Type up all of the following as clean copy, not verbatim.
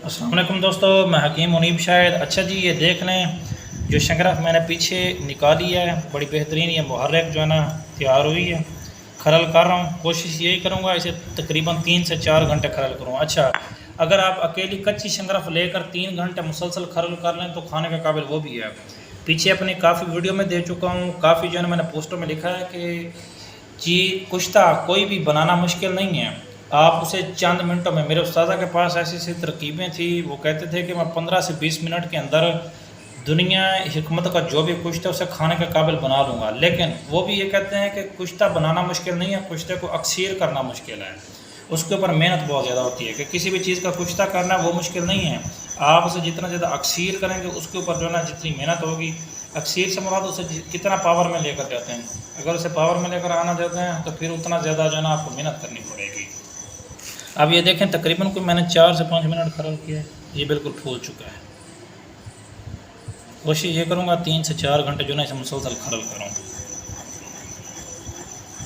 السلام علیکم دوستو، میں حکیم منیب شاہد۔ اچھا جی، یہ دیکھ لیں جو شنگرف میں نے پیچھے نکالی ہے، بڑی بہترین یہ محرک جو ہے نا تیار ہوئی ہے۔ کھرل کر رہا ہوں، کوشش یہی کروں گا اسے تقریباً 3 سے 4 گھنٹے کھرل کروں۔ اچھا، اگر آپ اکیلی کچی شنگرف لے کر 3 گھنٹے مسلسل کھرل کر لیں تو کھانے کے قابل وہ بھی ہے۔ پیچھے اپنی کافی ویڈیو میں دے چکا ہوں، کافی جو ہے نا میں نے پوسٹوں میں لکھا ہے کہ جی کشتہ کوئی بھی بنانا مشکل نہیں ہے، آپ اسے چند منٹوں میں، میرے استاذہ کے پاس ایسی ترکیبیں تھیں، وہ کہتے تھے کہ میں 15 سے 20 منٹ کے اندر دنیا حکمت کا جو بھی کشتہ اسے کھانے کے قابل بنا لوں گا۔ لیکن وہ بھی یہ کہتے ہیں کہ کشتہ بنانا مشکل نہیں ہے، کشتے کو اکثیر کرنا مشکل ہے، اس کے اوپر محنت بہت زیادہ ہوتی ہے کہ کسی بھی چیز کا کشتہ کرنا وہ مشکل نہیں ہے، آپ اسے جتنا زیادہ اکثیر کریں گے اس کے اوپر جو ہے نا جتنی محنت ہوگی۔ اکثیر سے مراد اسے کتنا پاور میں لے کر جاتے ہیں، اگر اسے پاور میں لے کر آنا چاہتے ہیں تو پھر اتنا زیادہ جو ہے نا آپ کو محنت کرنی پڑے گی۔ اب یہ دیکھیں تقریباً کوئی میں نے 4 سے 5 منٹ کھرل کیا ہے، یہ بالکل پھول چکا ہے۔ کوشش یہ کروں گا 3 سے 4 گھنٹے جو ہے نا اسے مسلسل کھرل کروں۔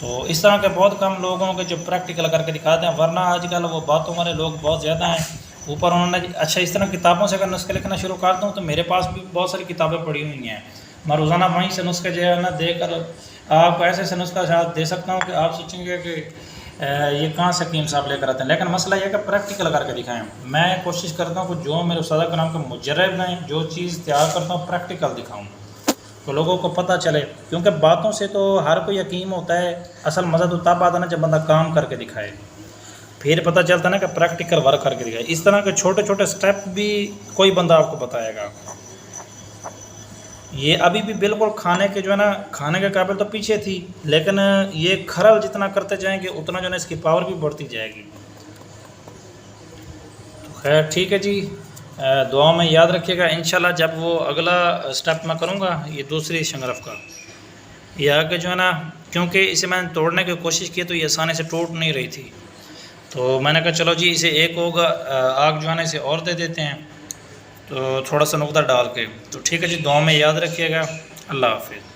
تو اس طرح کے بہت کم لوگوں کے جو پریکٹیکل کر کے دکھاتے ہیں، ورنہ آج کل وہ باتوں والے لوگ بہت زیادہ ہیں۔ اوپر انہوں نے اچھا اس طرح کتابوں سے اگر نسخے لکھنا شروع کر دوں تو میرے پاس بھی بہت ساری کتابیں پڑھی ہوئی ہیں، میں روزانہ وہیں سے نسخے جو ہے نا دے کر آپ کو ایسے نسخہ شاید دے سکتا ہوں کہ آپ سوچیں گے کہ یہ کہاں سے حکیم صاحب لے کر آتے ہیں، لیکن مسئلہ یہ ہے کہ پریکٹیکل کر کے دکھائیں۔ میں کوشش کرتا ہوں کہ جو میرے استاد کے نام کے مجرب ہیں، جو چیز تیار کرتا ہوں پریکٹیکل دکھاؤں تو لوگوں کو پتہ چلے، کیونکہ باتوں سے تو ہر کوئی حکیم ہوتا ہے، اصل مزہ تو تب آتا ہے نا جب بندہ کام کر کے دکھائے، پھر پتہ چلتا ہے نا کہ پریکٹیکل ورک کر کے دکھائے۔ اس طرح کے چھوٹے چھوٹے سٹیپ بھی کوئی بندہ آپ کو بتائے گا۔ یہ ابھی بھی بالکل کھانے کے جو ہے نا کھانے کے قابل تو پیچھے تھی، لیکن یہ کھرل جتنا کرتے جائیں گے اتنا جو ہے نا اس کی پاور بھی بڑھتی جائے گی۔ تو خیر ٹھیک ہے جی، دعا میں یاد رکھیے گا انشاءاللہ جب وہ اگلا سٹیپ میں کروں گا یہ دوسری شنگرف کا، یہ آگے جو ہے نا کیونکہ اسے میں نے توڑنے کی کوشش کی تو یہ آسانی سے ٹوٹ نہیں رہی تھی، تو میں نے کہا چلو جی اسے ایک ہوگا آگ جو ہے نا اسے اور دے دیتے ہیں، تو تھوڑا سا نقطہ ڈال کے۔ تو ٹھیک ہے جی، دعا میں یاد رکھیے گا، اللہ حافظ۔